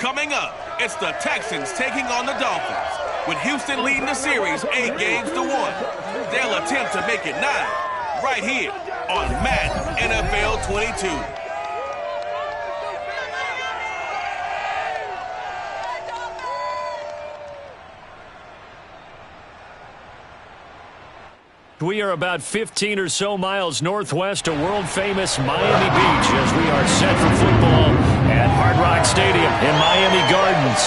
Coming up, it's the Texans taking on the Dolphins. With Houston leading the series 8 games to 1. They'll attempt to make it 9 right here on Madden NFL 22. We are about 15 or so miles northwest of world-famous Miami Beach as we are set for football at Hard Rock Stadium in Miami Gardens.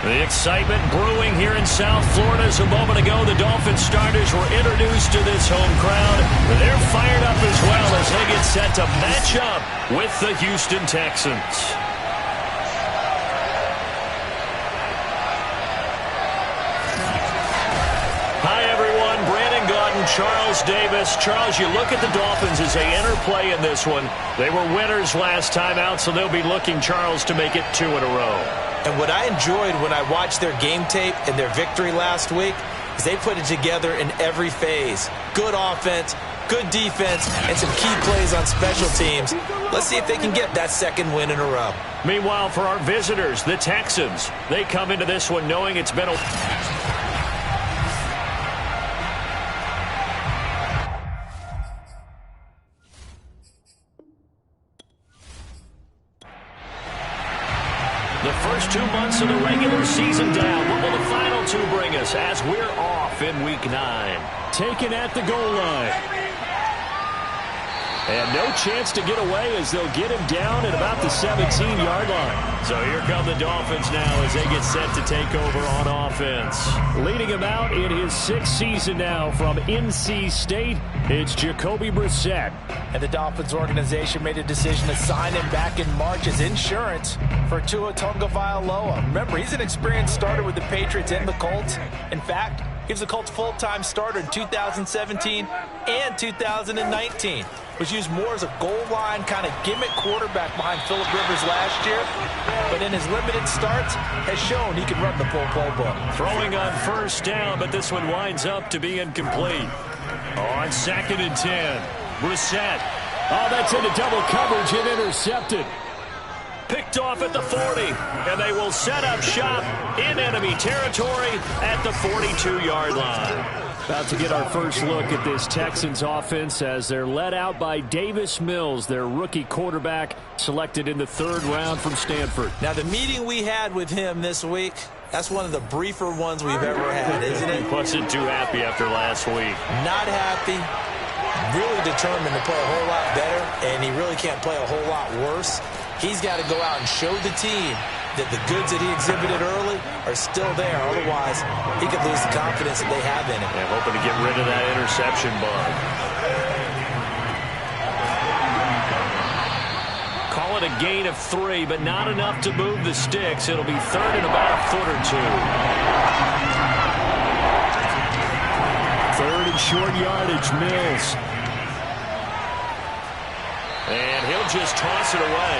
The excitement brewing here in South Florida. As a moment ago, the Dolphins starters were introduced to this home crowd. They're fired up as well as they get set to match up with the Houston Texans. Charles Davis. Charles, you look at the Dolphins as they interplay in this one. They were winners last time out, so they'll be looking, Charles, to make it 2 in a row. And what I enjoyed when I watched their game tape and their victory last week is they put it together in every phase. Good offense, good defense, and some key plays on special teams. Let's see if they can get that second win in a row. Meanwhile, for our visitors, the Texans, they come into this one knowing it's been a... The first 2 months of the regular season down. What will the final 2 bring us as we're off in Week 9? Taken at the goal line. And no chance to get away as they'll get him down at about the 17-yard line. So here come the Dolphins now as they get set to take over on offense. Leading him out in his 6th season now from NC State, it's Jacoby Brissett. And the Dolphins organization made a decision to sign him back in March as insurance for Tua Tagovailoa. Remember, he's an experienced starter with the Patriots and the Colts. In fact, he was the Colts' full-time starter in 2017 and 2019. Was used more as a goal line kind of gimmick quarterback behind Phillip Rivers last year. But in his limited starts, has shown he can run the full playbook. Throwing on first down, but this one winds up to be incomplete. On 2nd and 10, Brissett. Oh, that's into double coverage and intercepted. Picked off at the 40, and they will set up shop in enemy territory at the 42-yard line. About to get our first look at this Texans offense as they're led out by Davis Mills, their rookie quarterback, selected in the 3rd round from Stanford. Now, the meeting we had with him this week, that's one of the briefer ones we've ever had, isn't it? He wasn't too happy after last week. Not happy. Really determined to play a whole lot better, and he really can't play a whole lot worse. He's got to go out and show the team that the goods that he exhibited early are still there. Otherwise, he could lose the confidence that they have in him. Yeah, hoping to get rid of that interception bug. Call it a gain of 3, but not enough to move the sticks. It'll be 3rd and about a foot or 2. 3rd and short yardage, Mills. And he'll just toss it away.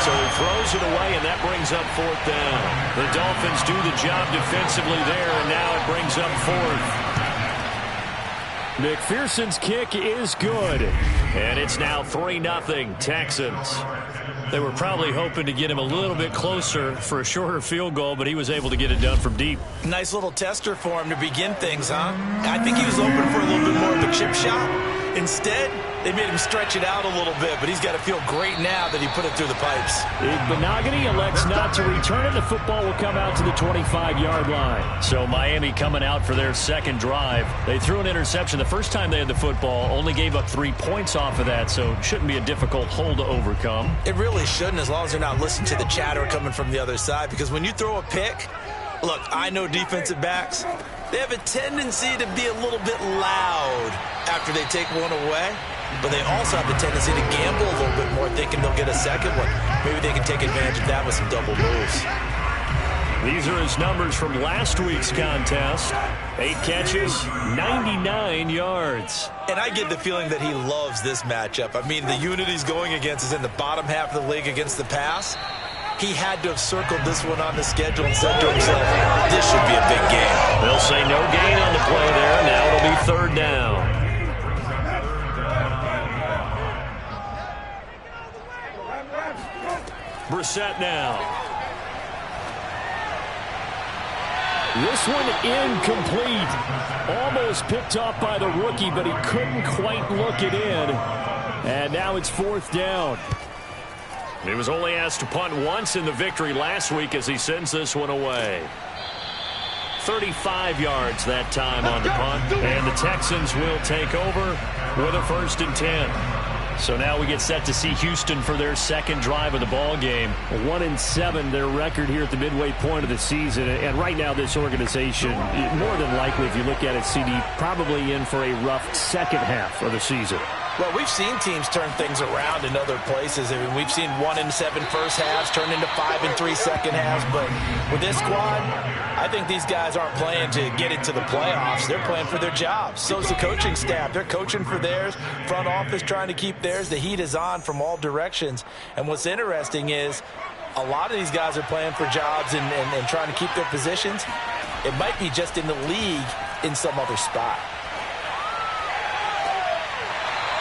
So he throws it away, and that brings up 4th down. The Dolphins do the job defensively there, and now it brings up 4th. McPherson's kick is good. And it's now 3-0 Texans. They were probably hoping to get him a little bit closer for a shorter field goal, but he was able to get it done from deep. Nice little tester for him to begin things, huh? I think he was open for a little bit more of a chip shot. Instead, they made him stretch it out a little bit, but he's got to feel great now that he put it through the pipes. Benogany elects not to return it. The football will come out to the 25-yard line. So Miami coming out for their 2nd drive. They threw an interception the first time they had the football, only gave up 3 points off of that, so it shouldn't be a difficult hole to overcome. It really shouldn't, as long as they're not listening to the chatter coming from the other side, because when you throw a pick, look, I know defensive backs, they have a tendency to be a little bit loud after they take one away. But they also have the tendency to gamble a little bit more, thinking they'll get a second one. Maybe they can take advantage of that with some double moves. These are his numbers from last week's contest. 8 catches, 99 yards. And I get the feeling that he loves this matchup. I mean, the unit he's going against is in the bottom half of the league against the pass. He had to have circled this one on the schedule and said to himself, this should be a big game. They'll say no gain on the play there. Now it'll be 3rd down. Brissett now. This one incomplete. Almost picked off by the rookie, but he couldn't quite look it in. And now it's 4th down. He was only asked to punt once in the victory last week as he sends this one away. 35 yards that time on the punt. And the Texans will take over with a 1st and 10. So now we get set to see Houston for their second drive of the ball game. 1-7, their record here at the midway point of the season. And right now this organization, more than likely, if you look at it, CD, probably in for a rough second half of the season. Well, we've seen teams turn things around in other places. I mean, we've seen 1-7 first halves turn into 5-3 second halves. But with this squad, I think these guys aren't playing to get into the playoffs. They're playing for their jobs. So's the coaching staff. They're coaching for theirs. Front office trying to keep theirs. The heat is on from all directions. And what's interesting is a lot of these guys are playing for jobs and trying to keep their positions. It might be just in the league in some other spot.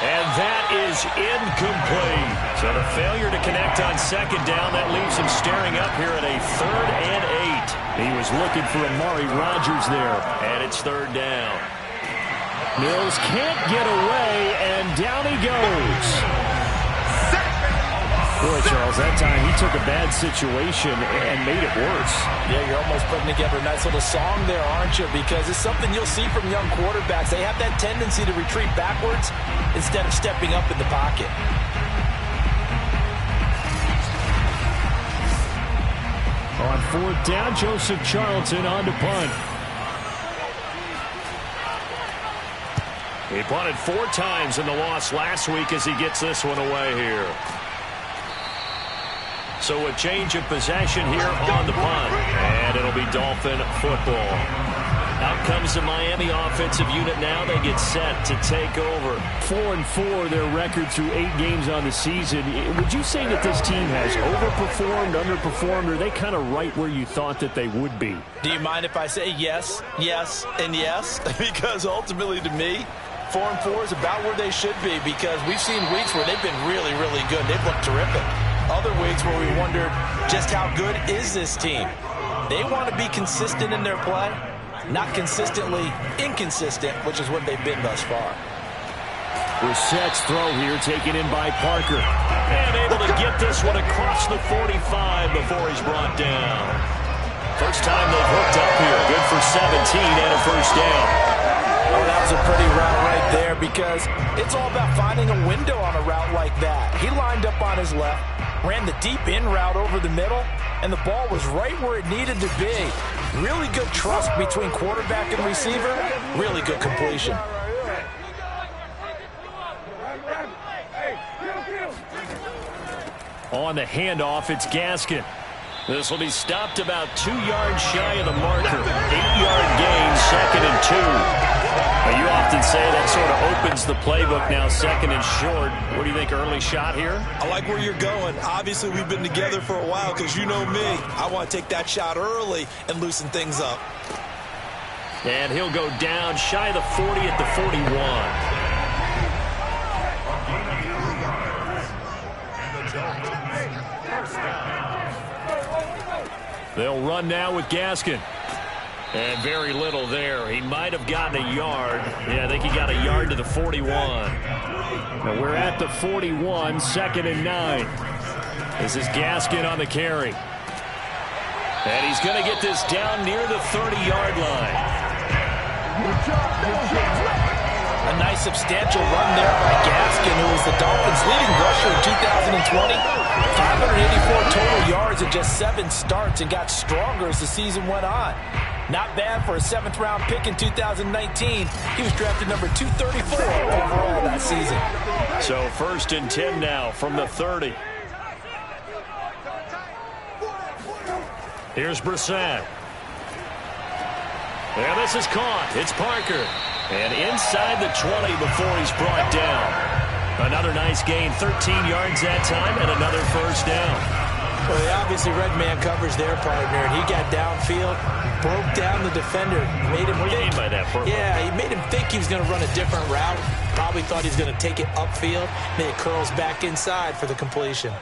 And that is incomplete. So the failure to connect on second down, that leaves him staring up here at a 3rd and 8. He was looking for Amari Rodgers there, and it's 3rd down. Mills can't get away, and down he goes. Boy, Charles, that time he took a bad situation and made it worse. Yeah, you're almost putting together a nice little song there, aren't you? Because it's something you'll see from young quarterbacks. They have that tendency to retreat backwards instead of stepping up in the pocket. On 4th down, Joseph Charlton on to punt. He punted 4 times in the loss last week as he gets this one away here. So a change of possession here on the punt. And it'll be Dolphin football. Out comes the Miami offensive unit now. They get set to take over. 4-4, their record through 8 games on the season. Would you say that this team has overperformed, underperformed, or are they kind of right where you thought that they would be? Do you mind if I say yes, yes, and yes? Because ultimately to me, 4-4 is about where they should be, because we've seen weeks where they've been really, really good. They've looked terrific. Other weeks where we wondered just how good is this team. They want to be consistent in their play, not consistently inconsistent, which is what they've been thus far. Brissett's throw here taken in by Parker. And able to get this one across the 45 before he's brought down. First time they've hooked up here. Good for 17 and a 1st down. Oh, that was a pretty route right there, because it's all about finding a window on a route like that. He lined up on his left, ran the deep in route over the middle, and the ball was right where it needed to be. Really good trust between quarterback and receiver. Really good completion. On the handoff, it's Gaskin. This will be stopped about 2 yards shy of the marker. 8-yard gain, 2nd and 2. Now, you often say that sort of opens the playbook now, 2nd and short. What do you think, early shot here? I like where you're going. Obviously, we've been together for a while, because you know me. I want to take that shot early and loosen things up. And he'll go down shy of the 40 at the 41. They'll run now with Gaskin. And very little there. He might have gotten a yard. Yeah, I think he got a yard to the 41. Now we're at the 41, 2nd and 9. This is Gaskin on the carry. And he's going to get this down near the 30-yard line. A nice substantial run there by Gaskin, who was the Dolphins' leading rusher in 2020. 584 total yards in just 7 starts, and got stronger as the season went on. Not bad for a 7th-round pick in 2019. He was drafted number 234 overall that season. So 1st and 10 now from the 30. Here's Brissett. And this is caught. It's Parker. And inside the 20 before he's brought down. Another nice gain, 13 yards that time, and another 1st down. Well, they obviously read man coverage their partner, and he got downfield, broke down the defender, made him What do you mean by that? Yeah, he made him think he was going to run a different route. Probably thought he was going to take it upfield, and it curls back inside for the completion.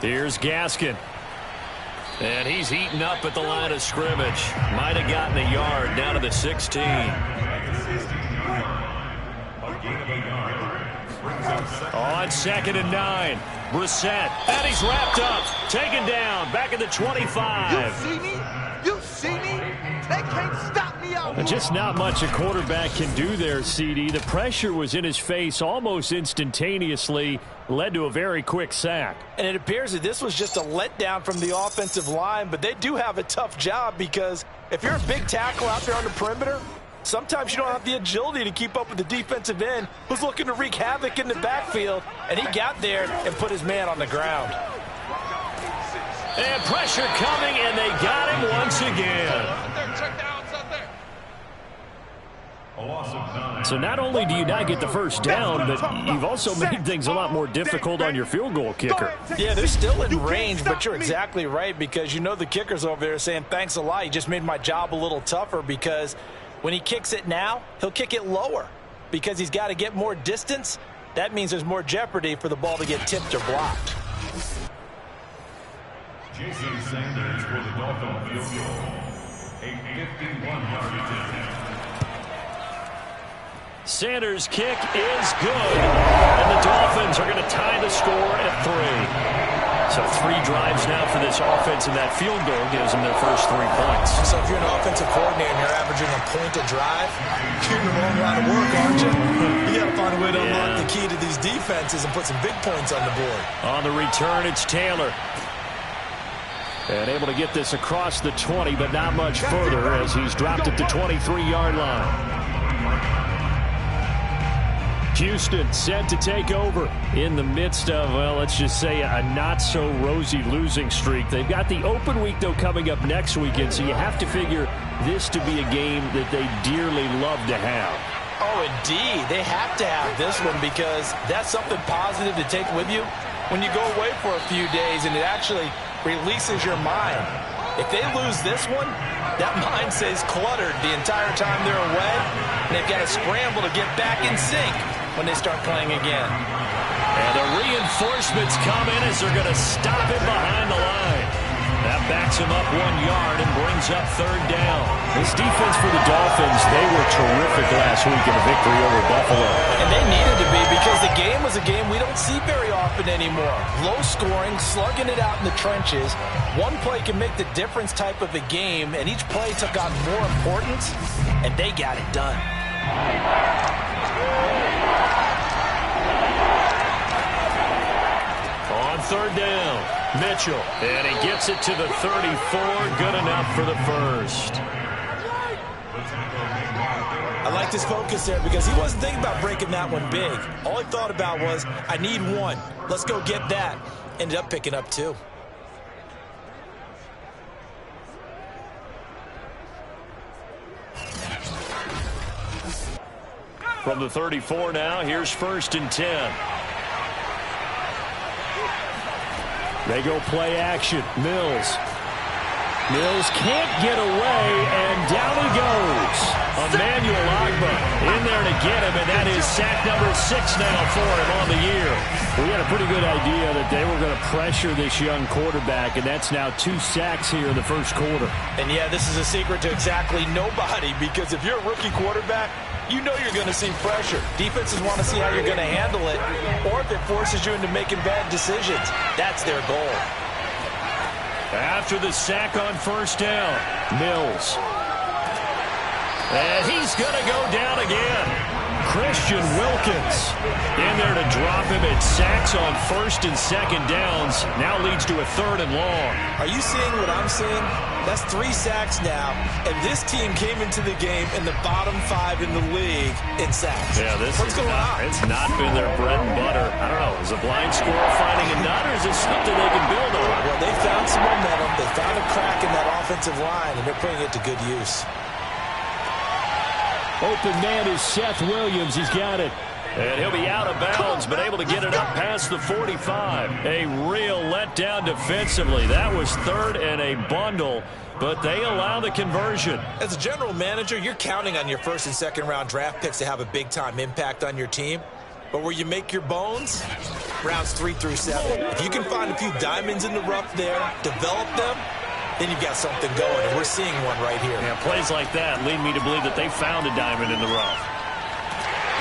Here's Gaskin. And he's eaten up at the line of scrimmage. Might have gotten a yard down to the 16. On 2nd and 9. Brissett. And he's wrapped up. Taken down. Back at the 25. You see me? You see me? They can't stop me out here. Just not much a quarterback can do there, CD. The pressure was in his face almost instantaneously. Led to a very quick sack. And it appears that this was just a letdown from the offensive line, but they do have a tough job because if you're a big tackle out there on the perimeter, sometimes you don't have the agility to keep up with the defensive end who's looking to wreak havoc in the backfield, and he got there and put his man on the ground. And pressure coming, and they got him once again. So not only do you not get the first down, but you've also made things a lot more difficult on your field goal kicker. Yeah, they're still in range, but you're exactly right because you know the kicker's over there saying, thanks a lot. You just made my job a little tougher because when he kicks it now, he'll kick it lower because he's got to get more distance. That means there's more jeopardy for the ball to get tipped or blocked. Jason Sanders for the Dolphin field goal. A 51-yard attempt. Sanders' kick is good, and the Dolphins are going to tie the score at 3. So 3 drives now for this offense, and that field goal gives them their first 3 points. So if you're an offensive coordinator and you're averaging a point a drive, you're in the wrong line of work, aren't you? You got to find a way to unlock the key to these defenses and put some big points on the board. On the return, it's Taylor. And able to get this across the 20, but not much further as he's dropped at the 23-yard line. Houston set to take over in the midst of, well, let's just say a not-so-rosy losing streak. They've got the open week, though, coming up next weekend, so you have to figure this to be a game that they dearly love to have. Oh, indeed. They have to have this one because that's something positive to take with you when you go away for a few days, and it actually releases your mind. If they lose this one, that mind stays cluttered the entire time they're away, and they've got to scramble to get back in sync when they start playing again. And the reinforcements come in as they're going to stop him behind the line. That backs him up 1 yard and brings up 3rd down. This defense for the Dolphins, they were terrific last week in a victory over Buffalo. And they needed to be because the game was a game we don't see very often anymore. Low scoring, slugging it out in the trenches. One play can make the difference type of a game, and each play took on more importance, and they got it done. On 3rd down, Mitchell, and he gets it to the 34, good enough for the first. I like his focus there because he wasn't thinking about breaking that one big. All he thought about was, I need 1. Let's go get that. Ended up picking up 2. From the 34 now, here's 1st and 10. They go play action. Mills can't get away, and down he goes. Emmanuel Agba in there to get him, and that is sack number 6 now for him on the year. We had a pretty good idea that they were going to pressure this young quarterback, and that's now 2 sacks here in the first quarter. And yeah, this is a secret to exactly nobody because if you're a rookie quarterback, you know you're going to see pressure. Defenses want to see how you're going to handle it, or if it forces you into making bad decisions. That's their goal. After the sack on 1st down, Mills. And he's going to go down again. Christian Wilkins in there to drop him. It sacks on 1st and 2nd downs. Now leads to a 3rd and long. Are you seeing what I'm seeing? That's 3 sacks now, and this team came into the game in the bottom 5 in the league in sacks. Yeah, What's going on? It's not been their bread and butter. I don't know. Is a blind squirrel finding a nut, or is it something they can build on? Well, they found some momentum. They found a crack in that offensive line, and they're putting it to good use. Open man is Seth Williams. He's got it. And he'll be out of bounds, but able to get it up past the 45. A real letdown defensively. That was 3rd and a bundle, but they allow the conversion. As a general manager, you're counting on your 1st and 2nd round draft picks to have a big-time impact on your team. But where you make your bones, rounds 3 through 7. If you can find a few diamonds in the rough there, develop them, then you've got something going, and we're seeing one right here. Yeah, plays like that lead me to believe that they found a diamond in the rough.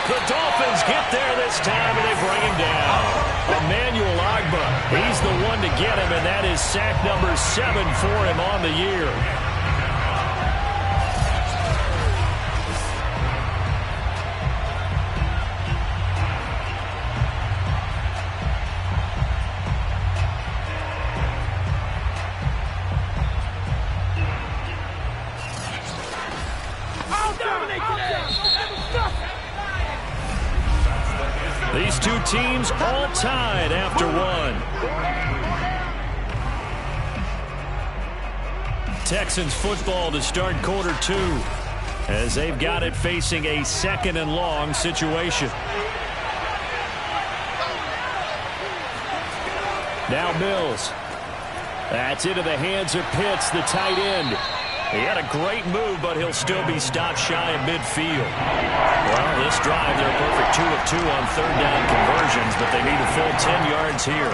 The Dolphins get there this time, and they bring him down. Emmanuel Agba, he's the one to get him, and that is sack number 7 for him on the year. These two teams all tied after one. Texans football to start quarter 2 as they've got it facing a 2nd and long situation. Now Mills. That's into the hands of Pitts, the tight end. He had a great move, but he'll still be stopped shy of midfield. Well, this drive, they're a perfect 2 of 2 on 3rd down conversions, but they need a full 10 yards here.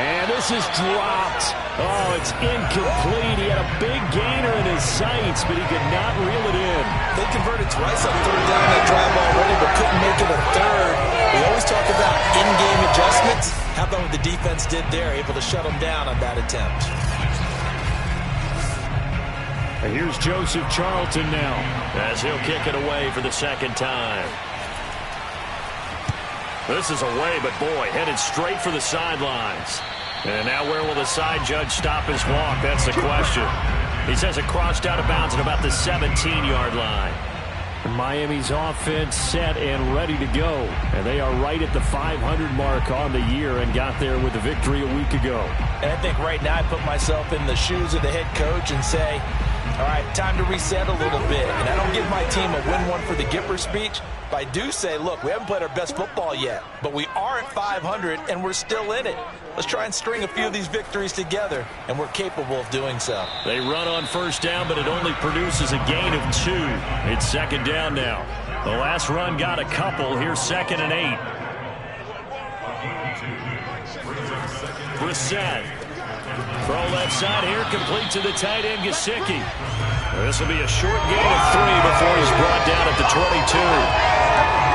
And this is dropped. Oh, it's incomplete. He had a big gainer in his sights, but he could not reel it in. They converted twice on 3rd down that drive already, but couldn't make it a 3rd. We always talk about in-game adjustments. How about what the defense did there, able to shut them down on that attempt? And here's Joseph Charlton now, as he'll kick it away for the 2nd time. This is away, but boy, headed straight for the sidelines. And now where will the side judge stop his walk? That's the question. He says it crossed out of bounds at about the 17-yard line. Miami's offense set and ready to go. And they are right at the 500 mark on the year and got there with the victory a week ago. And I think right now I put myself in the shoes of the head coach and say, all right, time to reset a little bit. And I don't give my team a win one for the Gipper speech, but I do say, look, we haven't played our best football yet, but we are at 500 and we're still in it. Let's try and string a few of these victories together, and we're capable of doing so. They run on 1st down, but it only produces a gain of 2. It's 2nd down now. The last run got a couple. Here's 2nd and 8. Brissett. Throw left side here, complete to the tight end, Gesicki. This will be a short gain of 3 before he's brought down at the 22.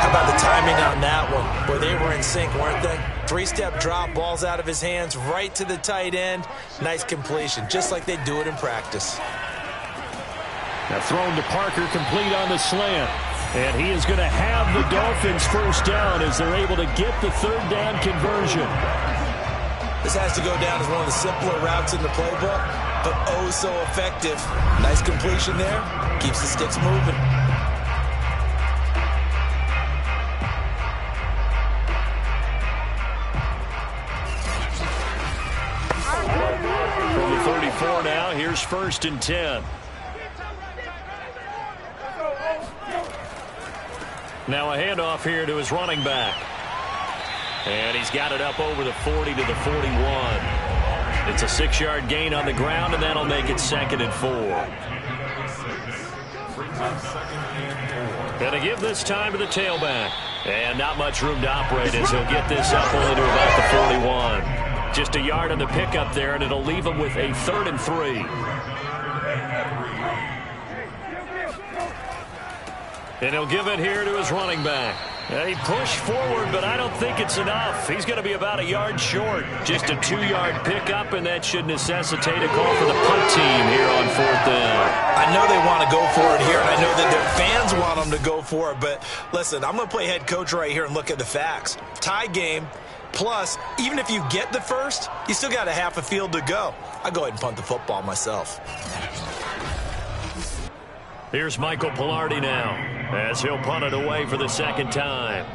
How about the timing on that one? Boy, they were in sync, weren't they? 3-step drop, balls out of his hands, right to the tight end. Nice completion, just like they do it in practice. Now thrown to Parker, complete on the slant. And he is going to have the Dolphins 1st down as they're able to get the 3rd down conversion. This has to go down as one of the simpler routes in the playbook, but oh so effective. Nice completion there. Keeps the sticks moving. From the 34 now, here's 1st and 10. Now a handoff here to his running back. And he's got it up over the 40 to the 41. It's a 6-yard gain on the ground, and that'll make it 2nd and 4. Going to give this time to the tailback. And not much room to operate as he'll get this up only to about the 41. Just a yard on the pickup there, and it'll leave him with a 3rd and 3. And he'll give it here to his running back. He pushed forward, but I don't think it's enough. He's going to be about a yard short. Just a 2-yard pickup, and that should necessitate a call for the punt team here on 4th down. I know they want to go for it here, and I know that their fans want them to go for it, but listen, I'm going to play head coach right here and look at the facts. Tie game, plus, even if you get the first, you still got a half a field to go. I'll go ahead and punt the football myself. Here's Michael Pilardi now, as he'll punt it away for the 2nd time.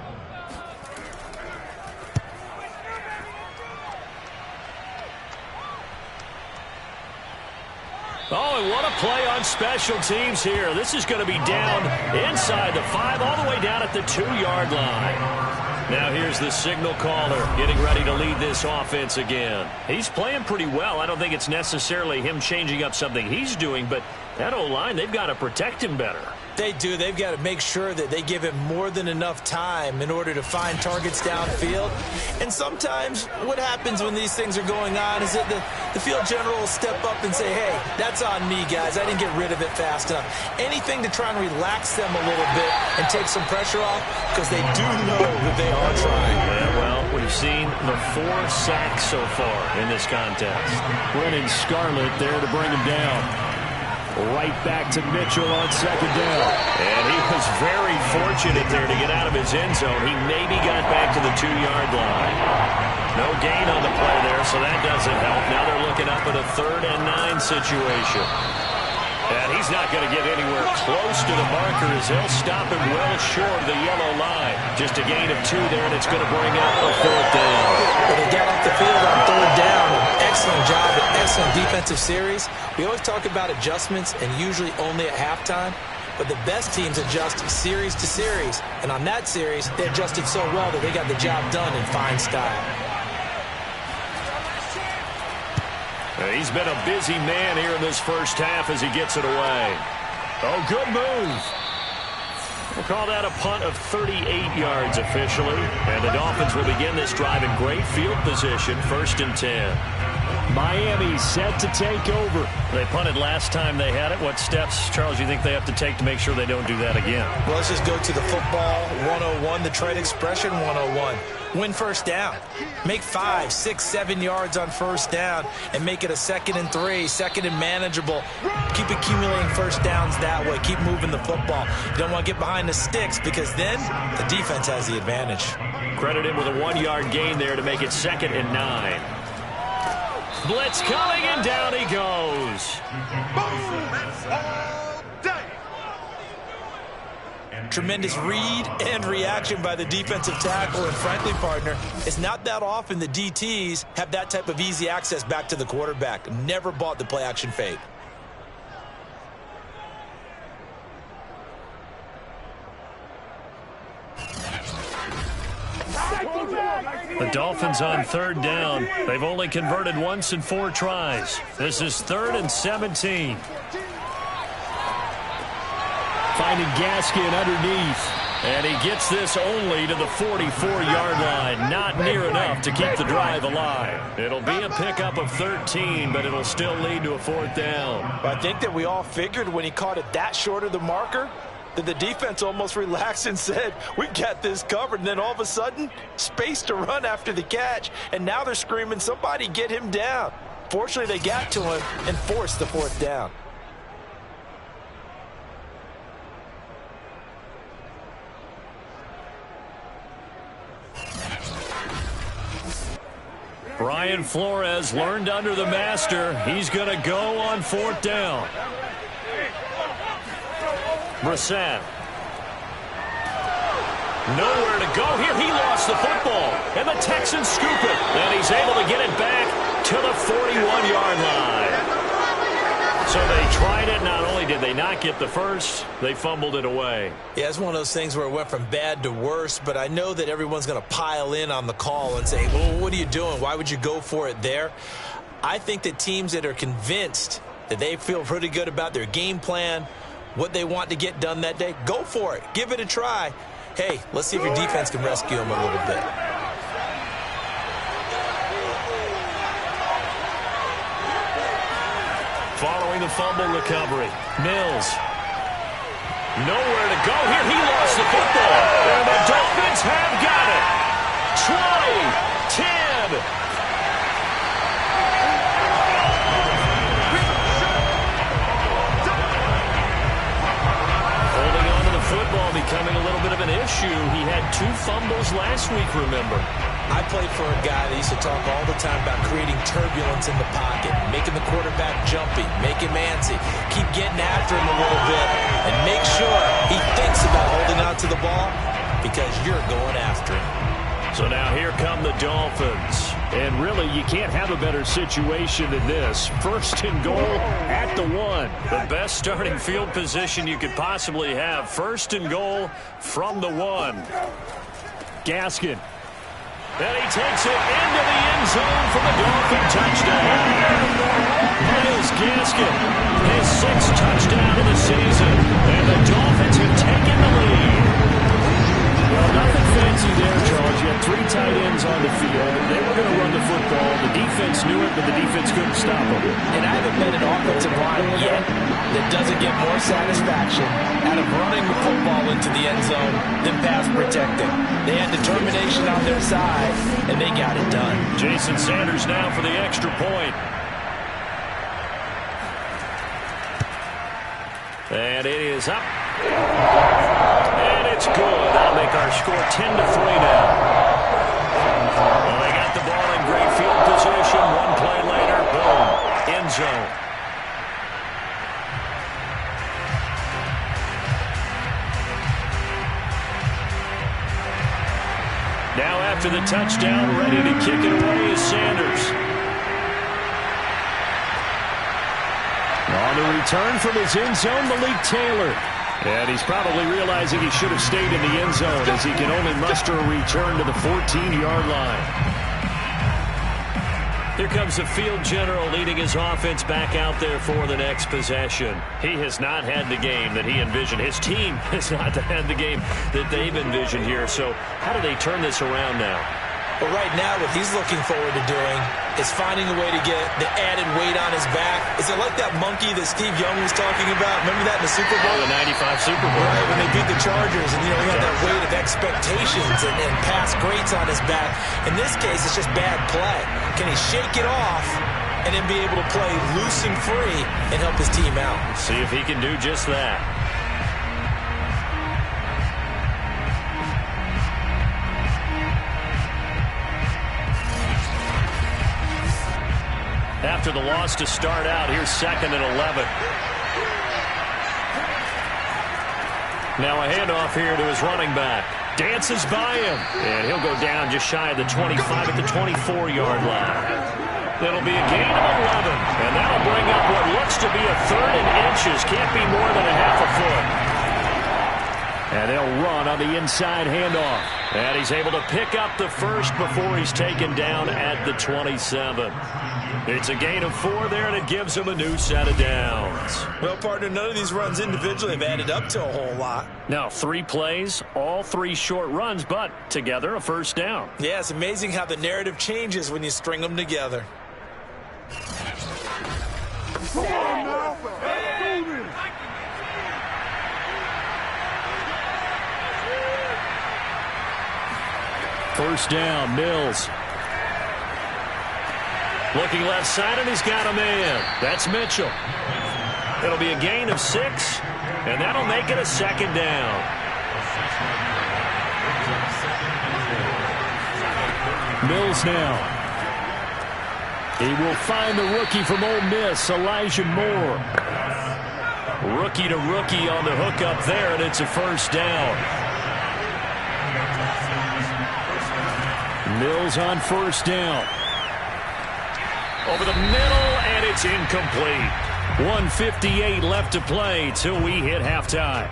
Oh, and what a play on special teams here. This is going to be down inside the 5, all the way down at the 2-yard line. Now here's the signal caller getting ready to lead this offense again. He's playing pretty well. I don't think it's necessarily him changing up something he's doing, but that O-line, they've got to protect him better. They do. They've got to make sure that they give him more than enough time in order to find targets downfield. And sometimes what happens when these things are going on is that the field general will step up and say, hey, that's on me, guys. I didn't get rid of it fast enough. Anything to try and relax them a little bit and take some pressure off, because they do know that they are trying. Yeah, well, we've seen the 4 sacks so far in this contest. Brennan Scarlett there to bring him down. Right back to Mitchell on second down. And he was very fortunate there to get out of his end zone. He maybe got back to the 2-yard line. No gain on the play there, so that doesn't help. Now they're looking up at a 3rd and 9 situation. And he's not going to get anywhere close to the marker as they'll stop him well short of the yellow line. Just a gain of 2 there, and it's going to bring up a 4th down. But they got off the field on 3rd down. Excellent job, an excellent defensive series. We always talk about adjustments, and usually only at halftime. But the best teams adjust series to series. And on that series, they adjusted so well that they got the job done in fine style. He's been a busy man here in this first half as he gets it away. Oh, good move. We'll call that a punt of 38 yards officially. And the Dolphins will begin this drive in great field position, 1st and 10. Miami set to take over. They punted last time they had it. What steps, Charles, you think they have to take to make sure they don't do that again? Well, let's just go to the football 101, the trade expression 101. Win 1st down. Make 5, 6, 7 yards on 1st down and make it a 2nd and 3, 2nd and manageable. Keep accumulating 1st downs that way. Keep moving the football. You don't want to get behind the sticks because then the defense has the advantage. Credit him with a 1-yard gain there to make it 2nd and 9. Blitz coming, and down he goes. Tremendous read and reaction by the defensive tackle, and frankly, partner, it's not that often the DTs have that type of easy access back to the quarterback. Never bought the play-action fake. The Dolphins on 3rd down. They've only converted once in 4 tries. This is 3rd and 17. Finding Gaskin underneath. And he gets this only to the 44-yard line. Not near enough to keep the drive alive. It'll be a pickup of 13, but it'll still lead to a 4th down. I think that we all figured when he caught it that short of the marker that the defense almost relaxed and said, we got this covered. And then all of a sudden, space to run after the catch. And now they're screaming, somebody get him down. Fortunately, they got to him and forced the 4th down. Brian Flores learned under the master. He's going to go on 4th down. Brissett. Nowhere to go here. He lost the football. And the Texans scoop it. And he's able to get it back to the 41-yard line. So they tried it. Not only did they not get the first, they fumbled it away. Yeah, it's one of those things where it went from bad to worse, but I know that everyone's going to pile in on the call and say, well, what are you doing? Why would you go for it there? I think that teams that are convinced that they feel pretty good about their game plan, what they want to get done that day, go for it. Give it a try. Hey, let's see if your defense can rescue them a little bit. Following the fumble recovery, Mills. Nowhere to go here. He lost the football. And the Dolphins have got it. 20-10. Holding on to the football becoming a little bit of an issue. He had 2 fumbles last week, remember. I played for a guy that used to talk all the time about creating turbulence in the pocket, making the quarterback jumpy, make him antsy, keep getting after him a little bit, and make sure he thinks about holding on to the ball because you're going after him. So now here come the Dolphins. And really, you can't have a better situation than this. 1st and goal at the 1. The best starting field position you could possibly have. 1st and goal from the 1. Gaskin. And he takes it into the end zone for the Dolphin touchdown. Myles Gaskin, his 6th touchdown of the season. And the Dolphins there, Charles, you had 3 tight ends on the field. They were going to run the football. The defense knew it, but the defense couldn't stop them. And I haven't met an offensive line yet that doesn't get more satisfaction out of running the football into the end zone than pass protecting. They had determination on their side, and they got it done. Jason Sanders now for the extra point. And it is up. And it's good. That'll make our score 10-3 now. Well, they got the ball in great field position. One play later, boom, end zone. Now after the touchdown, ready to kick it away is Sanders. On the return from his end zone, Malik Taylor. And he's probably realizing he should have stayed in the end zone as he can only muster a return to the 14-yard line. Here comes the field general leading his offense back out there for the next possession. He has not had the game that he envisioned. His team has not had the game that they've envisioned here. So how do they turn this around now? But right now, what he's looking forward to doing is finding a way to get the added weight on his back. Is it like that monkey that Steve Young was talking about? Remember that in the Super Bowl? The 95 Super Bowl. Right, when they beat the Chargers, and, he had that weight of expectations and past greats on his back. In this case, it's just bad play. Can he shake it off and then be able to play loose and free and help his team out? See if he can do just that. After the loss to start out, here's 2nd and 11. Now a handoff here to his running back. Dances by him. And he'll go down just shy of the 25 at the 24-yard line. That'll be a gain of 11. And that'll bring up what looks to be a 3rd and inches. Can't be more than a half a foot. And they'll run on the inside handoff. And he's able to pick up the first before he's taken down at the 27. It's a gain of 4 there, and it gives him a new set of downs. Well, partner, none of these runs individually have added up to a whole lot. Now, 3 plays, all 3 short runs, but together a first down. Yeah, it's amazing how the narrative changes when you string them together. First down, Mills. Looking left side, and he's got a man. That's Mitchell. It'll be a gain of 6, and that'll make it a 2nd down. Mills now. He will find the rookie from Ole Miss, Elijah Moore. Rookie to rookie on the hook up there, and it's a first down. Mills on first down. Over the middle, and it's incomplete. 1:58 left to play till we hit halftime.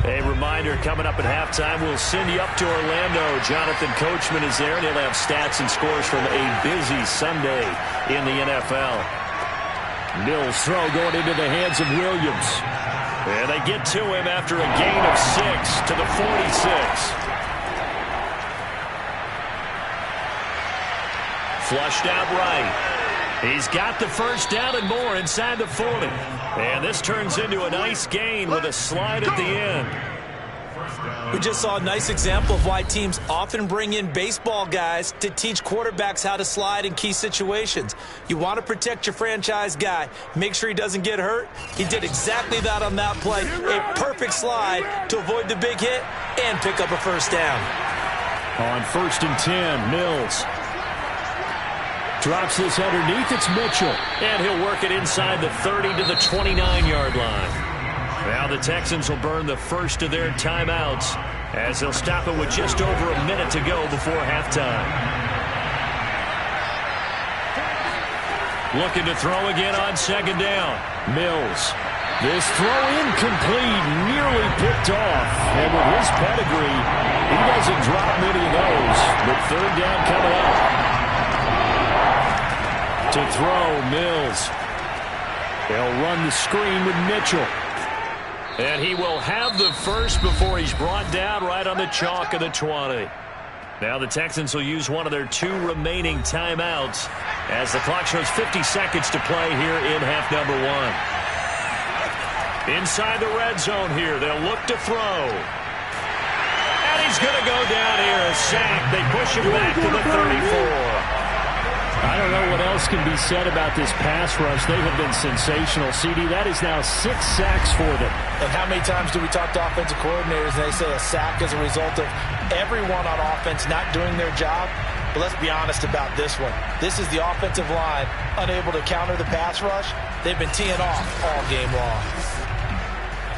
A reminder, coming up at halftime, we'll send you up to Orlando. Jonathan Coachman is there, and he'll have stats and scores from a busy Sunday in the NFL. Mills' throw going into the hands of Williams. And they get to him after a gain of 6 to the 46. Flushed out right. He's got the first down and more inside the 40. And this turns into a nice gain with a slide at the end. We just saw a nice example of why teams often bring in baseball guys to teach quarterbacks how to slide in key situations. You want to protect your franchise guy. Make sure he doesn't get hurt. He did exactly that on that play. A perfect slide to avoid the big hit and pick up a first down. On 1st and 10, Mills. Drops this underneath, it's Mitchell. And he'll work it inside the 30 to the 29-yard line. Now the Texans will burn the first of their timeouts as they'll stop it with just over a minute to go before halftime. Looking to throw again on 2nd down. Mills. This throw incomplete, nearly picked off. And with his pedigree, he doesn't drop many of those. But 3rd down coming up. To throw, Mills. They'll run the screen with Mitchell. And he will have the first before he's brought down right on the chalk of the 20. Now the Texans will use one of their 2 remaining timeouts as the clock shows 50 seconds to play here in half number 1. Inside the red zone here, they'll look to throw. And he's going to go down here, a sack. They push him back to the 34. I don't know what else can be said about this pass rush. They have been sensational. CD, that is now 6 sacks for them. And how many times do we talk to offensive coordinators and they say a sack is a result of everyone on offense not doing their job? But let's be honest about this one. This is the offensive line unable to counter the pass rush. They've been teeing off all game long.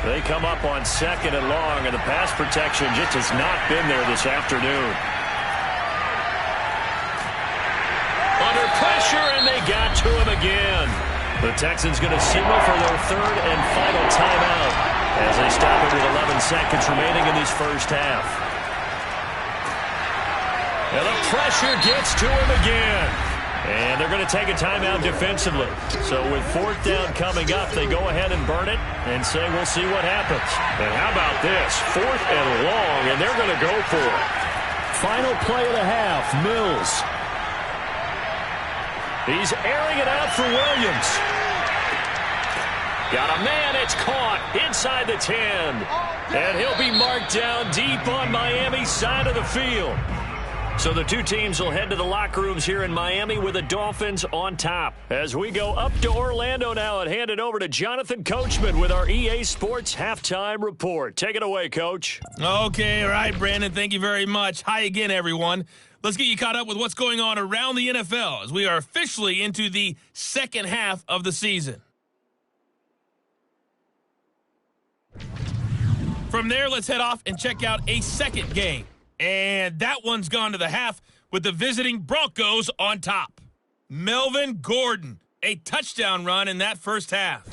They come up on 2nd and long, and the pass protection just has not been there this afternoon. Under pressure, and they got to him again. The Texans going to signal for their 3rd and final timeout as they stop it with 11 seconds remaining in this first half. And the pressure gets to him again. And they're going to take a timeout defensively. So with 4th down coming up, they go ahead and burn it and say, we'll see what happens. And how about this? 4th and long, and they're going to go for it. Final play of the half, Mills. He's airing it out for Williams. Got a man, it's caught inside the 10. And he'll be marked down deep on Miami's side of the field. So the 2 teams will head to the locker rooms here in Miami with the Dolphins on top. As we go up to Orlando now and hand it over to Jonathan Coachman with our EA Sports Halftime Report. Take it away, Coach. Okay, all right, Brandon. Thank you very much. Hi again, everyone. Let's get you caught up with what's going on around the NFL as we are officially into the second half of the season. From there, let's head off and check out a second game. And that one's gone to the half with the visiting Broncos on top. Melvin Gordon, a touchdown run in that first half.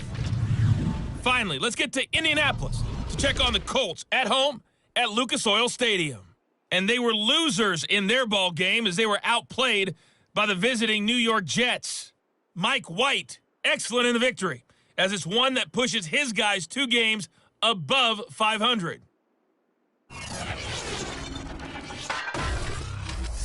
Finally, let's get to Indianapolis to check on the Colts at home at Lucas Oil Stadium. And they were losers in their ball game as they were outplayed by the visiting New York Jets. Mike White, excellent in the victory, as it's one that pushes his guys 2 games above 500.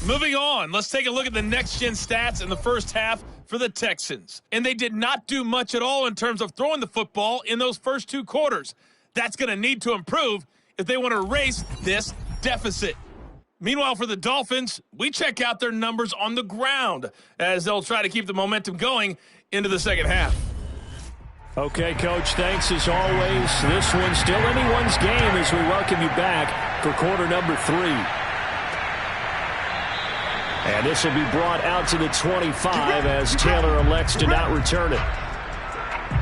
Moving on, let's take a look at the next-gen stats in the first half for the Texans. And they did not do much at all in terms of throwing the football in those first 2 quarters. That's going to need to improve if they want to erase this deficit. Meanwhile, for the Dolphins, we check out their numbers on the ground as they'll try to keep the momentum going into the second half. Okay, Coach, thanks as always. This one's still anyone's game as we welcome you back for quarter number 3. And this will be brought out to the 25 as Taylor elects to not return it.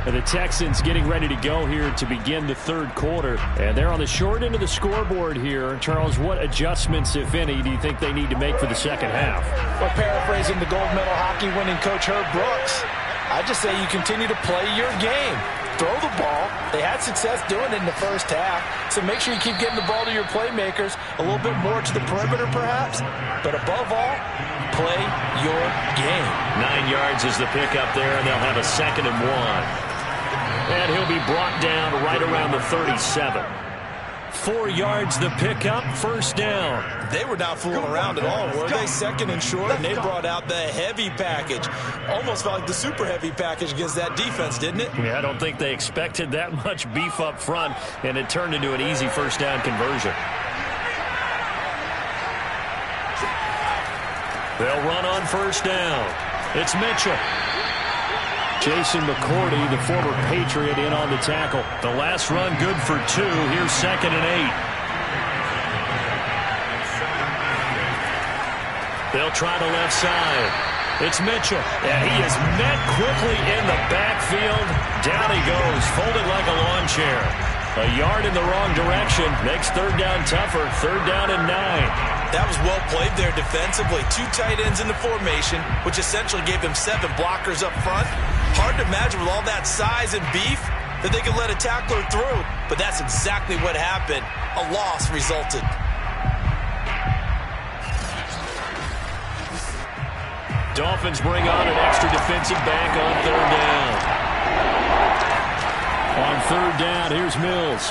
And the Texans getting ready to go here to begin the 3rd quarter. And they're on the short end of the scoreboard here. Charles, what adjustments, if any, do you think they need to make for the second half? Well, paraphrasing the gold medal hockey winning coach Herb Brooks, I just say you continue to play your game. Throw the ball. They had success doing it in the first half, so make sure you keep getting the ball to your playmakers, a little bit more to the perimeter perhaps, but above all, play your game. 9 yards is the pickup there, and they'll have a 2nd and 1. And he'll be brought down right around the 37. 4 yards the pickup, first down. They were not fooling around at all, were they? 2nd and short, and they brought out the heavy package. Almost felt like the super heavy package against that defense, didn't it? Yeah, I don't think they expected that much beef up front, and it turned into an easy first down conversion. They'll run on first down. It's Mitchell. Jason McCourty, the former Patriot, in on the tackle. The last run good for 2. Here's 2nd and 8. They'll try the left side. It's Mitchell. And he is met quickly in the backfield. Down he goes, folded like a lawn chair. A yard in the wrong direction. Makes 3rd down tougher. 3rd down and 9. That was well played there defensively. 2 tight ends in the formation, which essentially gave them 7 blockers up front. Hard to imagine with all that size and beef that they could let a tackler through, but that's exactly what happened. A loss resulted. Dolphins bring on an extra defensive back on 3rd down. On 3rd down, here's Mills.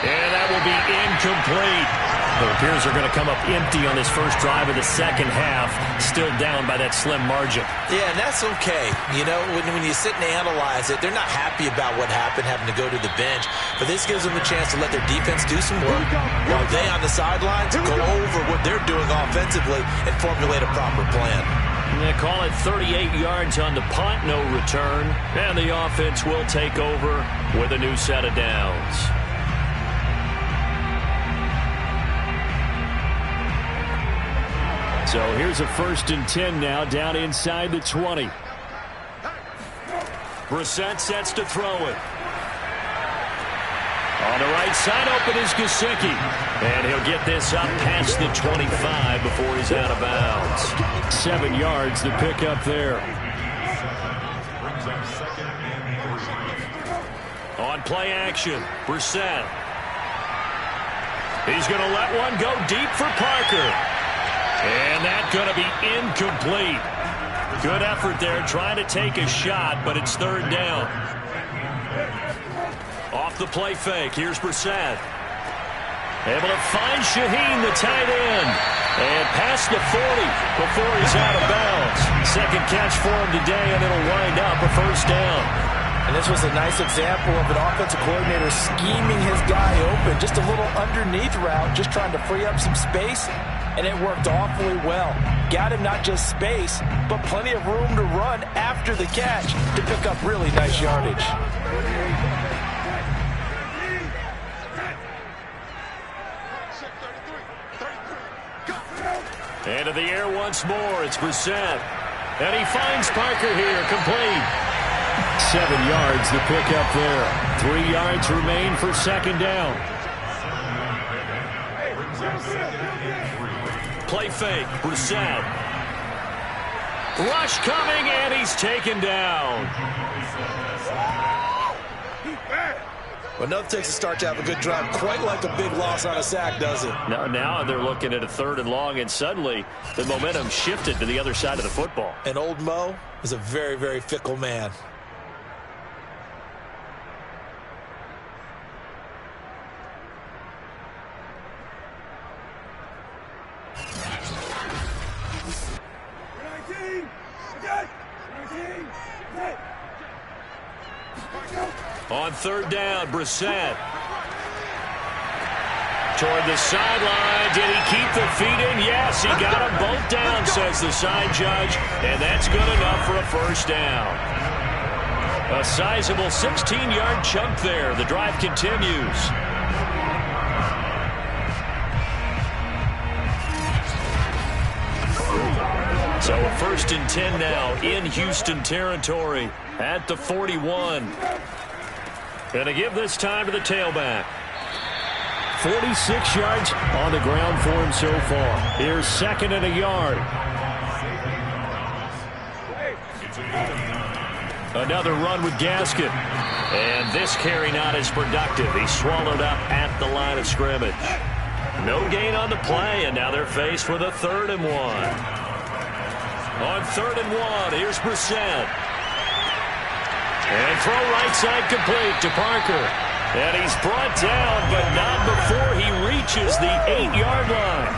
And that will be incomplete. It appears they're going to come up empty on this first drive of the second half, still down by that slim margin. Yeah, and that's okay. You know, when you sit and analyze it, they're not happy about what happened, having to go to the bench. But this gives them a chance to let their defense do some work while they on the sidelines go over what they're doing offensively and formulate a proper plan. They call it 38 yards on the punt, no return. And the offense will take over with a new set of downs. So here's a 1st and 10 now, down inside the 20. Brissett sets to throw it. On the right side, open is Gesicki. And he'll get this up past the 25 before he's out of bounds. 7 yards to pick up there. On play action, Brissett. He's going to let one go deep for Parker. And that's going to be incomplete. Good effort there, trying to take a shot, but it's 3rd down. Off the play fake, here's Brissett. Able to find Shaheen, the tight end. And past the 40 before he's out of bounds. Second catch for him today, and it'll wind up a 1st down. And this was a nice example of an offensive coordinator scheming his guy open. Just a little underneath route, just trying to free up some space. And it worked awfully well. Got him not just space, but plenty of room to run after the catch to pick up really nice yardage. Into the air once more, it's Brissett. And he finds Parker here, complete. 7 yards to pick up there. 3 yards remain for 2nd down. Play fake, Brissett. Rush coming, and he's taken down. Well, nothing takes a start to have a good drive, quite like a big loss on a sack, does it? Now they're looking at a 3rd and long, and suddenly the momentum shifted to the other side of the football. And old Mo is a very, very fickle man. On 3rd down, Brissett. Toward the sideline. Did he keep the feet in? Yes, he got them both down, says the side judge. And that's good enough for a 1st down. A sizable 16-yard chunk there. The drive continues. So a 1st and 10 now in Houston territory at the 41. Going to give this time to the tailback. 46 yards on the ground for him so far. Here's 2nd and a yard. Another run with Gaskin. And this carry not as productive. He's swallowed up at the line of scrimmage. No gain on the play, and now they're faced with a 3rd and 1. On 3rd and 1, here's Brissett. And throw right side complete to Parker. And he's brought down, but not before he reaches the 8-yard line.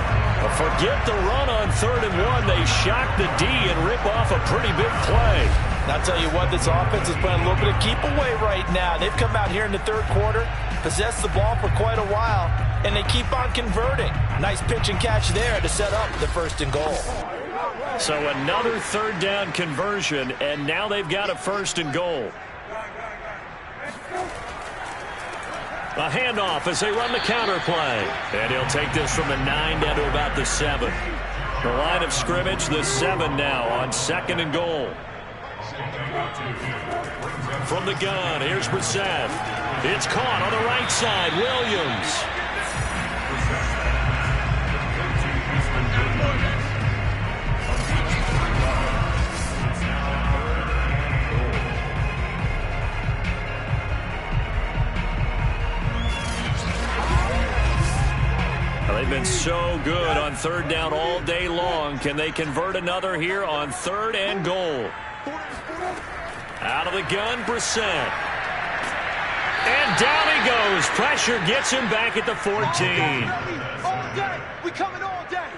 Forget the run on 3rd and 1. They shock the D and rip off a pretty big play. And I'll tell you what, this offense is playing a little bit of keep away right now. They've come out here in the 3rd quarter, possessed the ball for quite a while, and they keep on converting. Nice pitch and catch there to set up the 1st and goal. So another 3rd down conversion, and now they've got a 1st and goal. A handoff as they run the counter play. And he'll take this from the 9 down to about the 7. The line of scrimmage, the 7 now on 2nd and goal. From the gun, here's Brissett. It's caught on the right side, Williams. They've been so good on 3rd down all day long. Can they convert another here on 3rd and goal? Out of the gun, Brissett. And down he goes. Pressure gets him back at the 14. We coming all day.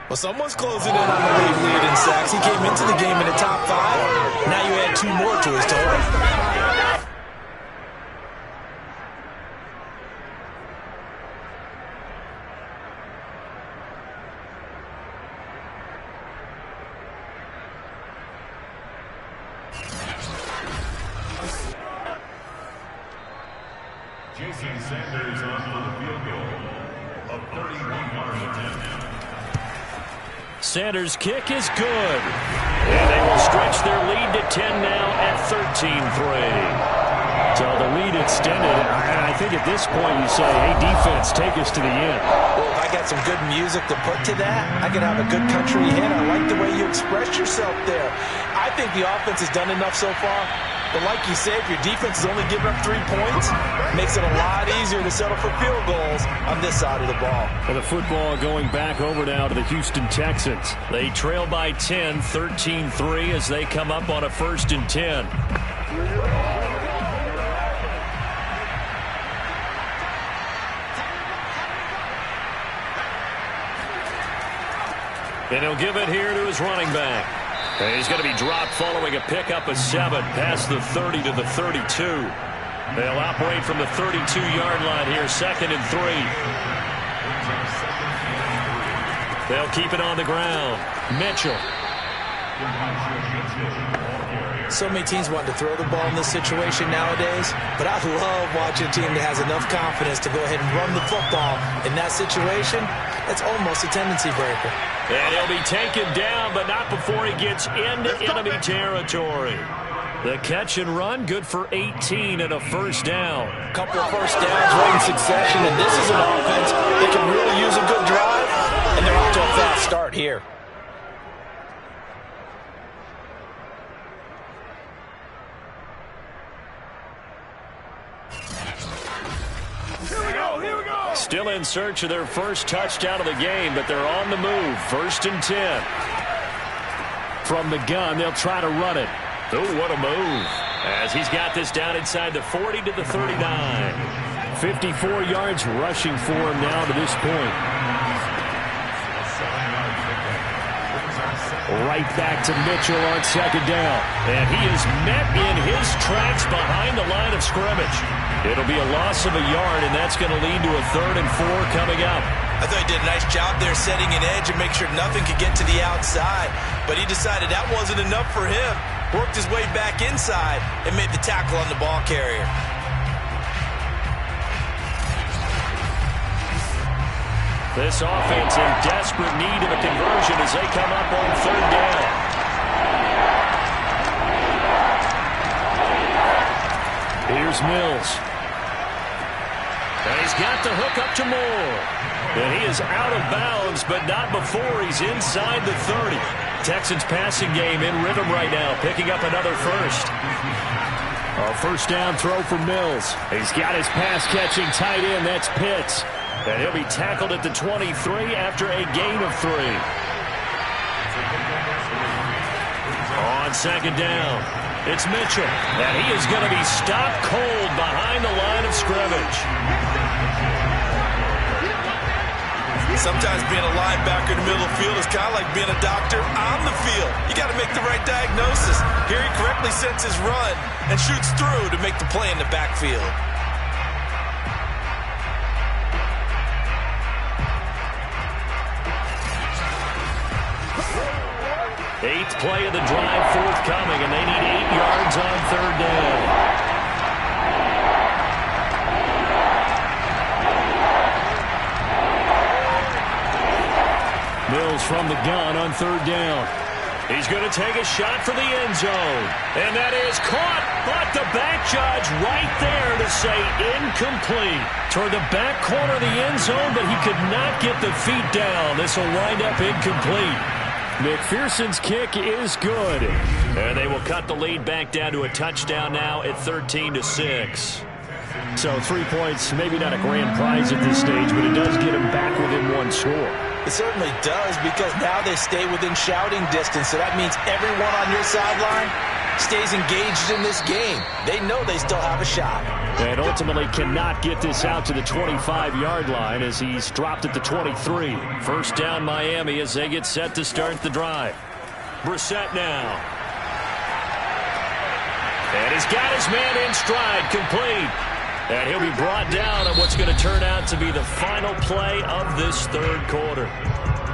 Well, someone's closing in on the lead in sacks. He came into the game in the top 5. Now you add 2 more to his total. Jason Sanders on for the field goal of 31-yard attempt. Sanders' kick is good. And they will stretch their lead to 10 now at 13-3. So the lead extended, and I think at this point you say, hey, defense, take us to the end. Well, if I got some good music to put to that, I could have a good country hit. I like the way you expressed yourself there. I think the offense has done enough so far. But like you said, if your defense is only giving up 3 points, makes it a lot easier to settle for field goals on this side of the ball. And the football going back over now to the Houston Texans. They trail by 10, 13-3 as they come up on a 1st and 10. And he'll give it here to his running back. And he's going to be dropped following a pickup of 7 past the 30 to the 32. They'll operate from the 32-yard line here, 2nd and 3. They'll keep it on the ground. Mitchell. So many teams want to throw the ball in this situation nowadays, but I love watching a team that has enough confidence to go ahead and run the football in that situation. It's almost a tendency breaker. And he'll be taken down, but not before he gets into enemy territory. The catch and run, good for 18 and a 1st down. A couple of 1st downs right in succession, and this is an offense that can really use a good drive, and they're off to a fast start here. Still in search of their first touchdown of the game, but they're on the move. 1st and 10. From the gun, they'll try to run it. Oh, what a move. As he's got this down inside the 40 to the 39. 54 yards rushing for him now to this point. Right back to Mitchell on 2nd down. And he is met in his tracks behind the line of scrimmage. It'll be a loss of a yard, and that's going to lead to a 3rd and 4 coming up. I thought he did a nice job there setting an edge and make sure nothing could get to the outside. But he decided that wasn't enough for him. Worked his way back inside and made the tackle on the ball carrier. This offense in desperate need of a conversion as they come up on 3rd down. Here's Mills. And he's got the hook up to Moore. And he is out of bounds, but not before he's inside the 30. Texans passing game in rhythm right now, picking up another 1st. A 1st down throw for Mills. He's got his pass-catching tight end. That's Pitts. And he'll be tackled at the 23 after a gain of 3. On 2nd down, it's Mitchell. And he is going to be stopped cold behind the line of scrimmage. Sometimes being a linebacker in the middle of the field is kind of like being a doctor on the field. You got to make the right diagnosis. Here he correctly sets his run and shoots through to make the play in the backfield. 8th play of the drive forthcoming, and they need 8 yards on 3rd down. Mills from the gun on 3rd down. He's going to take a shot for the end zone. And that is caught, but the back judge right there to say incomplete. Toward the back corner of the end zone, but he could not get the feet down. This will wind up incomplete. McPherson's kick is good. And they will cut the lead back down to a touchdown now at 13-6. So 3 points, maybe not a grand prize at this stage, but it does get them back within 1 score. It certainly does, because now they stay within shouting distance. So that means everyone on your sideline stays engaged in this game. They know they still have a shot. And ultimately cannot get this out to the 25-yard line as he's dropped at the 23. First down Miami as they get set to start the drive. Brissett now. And he's got his man in stride, complete. And he'll be brought down on what's going to turn out to be the final play of this third quarter.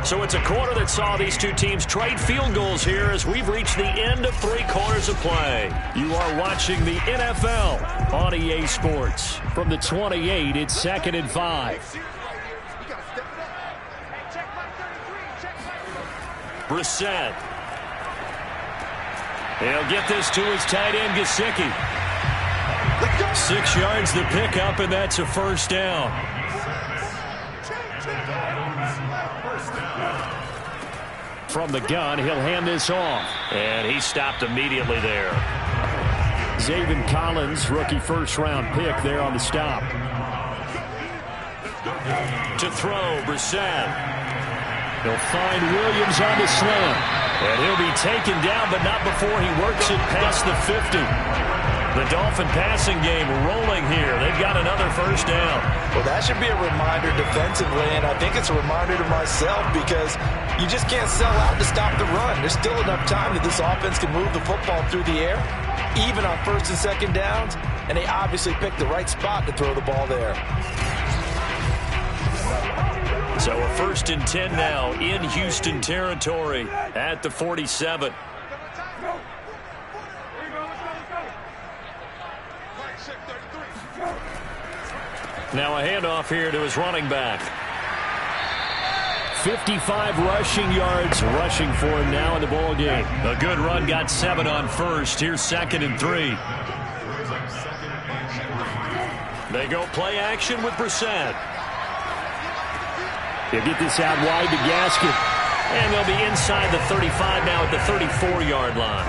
So it's a quarter that saw these two teams trade field goals here as we've reached the end of 3 quarters of play. You are watching the NFL on EA Sports. From the 28, it's 2nd and 5. Brissett. He'll get this to his tight end, Gesicki. 6 yards the pickup, and that's a first down. From the gun, he'll hand this off. And he stopped immediately there. Zaven Collins, rookie first-round pick there on the stop. To throw, Brissett. He'll find Williams on the slant. And he'll be taken down, but not before he works it past the 50. The Dolphin passing game rolling here. They've got another first down. Well, that should be a reminder defensively, and I think it's a reminder to myself because you just can't sell out to stop the run. There's still enough time that this offense can move the football through the air, even on 1st and 2nd downs, and they obviously picked the right spot to throw the ball there. So a 1st and 10 now in Houston territory at the 47. Now a handoff here to his running back. 55 rushing yards rushing for him now in the ball game. A good run, got 7 on first. Here's 2nd and 3. They go play action with Brissett. He'll get this out wide to Gaskin. And they'll be inside the 35 now at the 34-yard line.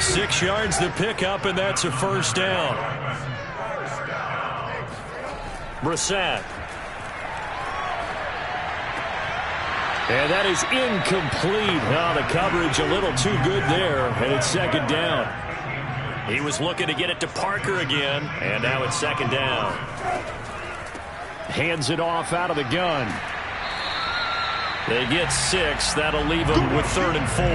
6 yards the pickup, and that's a first down. Brissett. And that is incomplete. Now the coverage a little too good there, and it's 2nd down. He was looking to get it to Parker again, and now it's 2nd down. Hands it off out of the gun. They get 6. That'll leave them with 3rd and 4.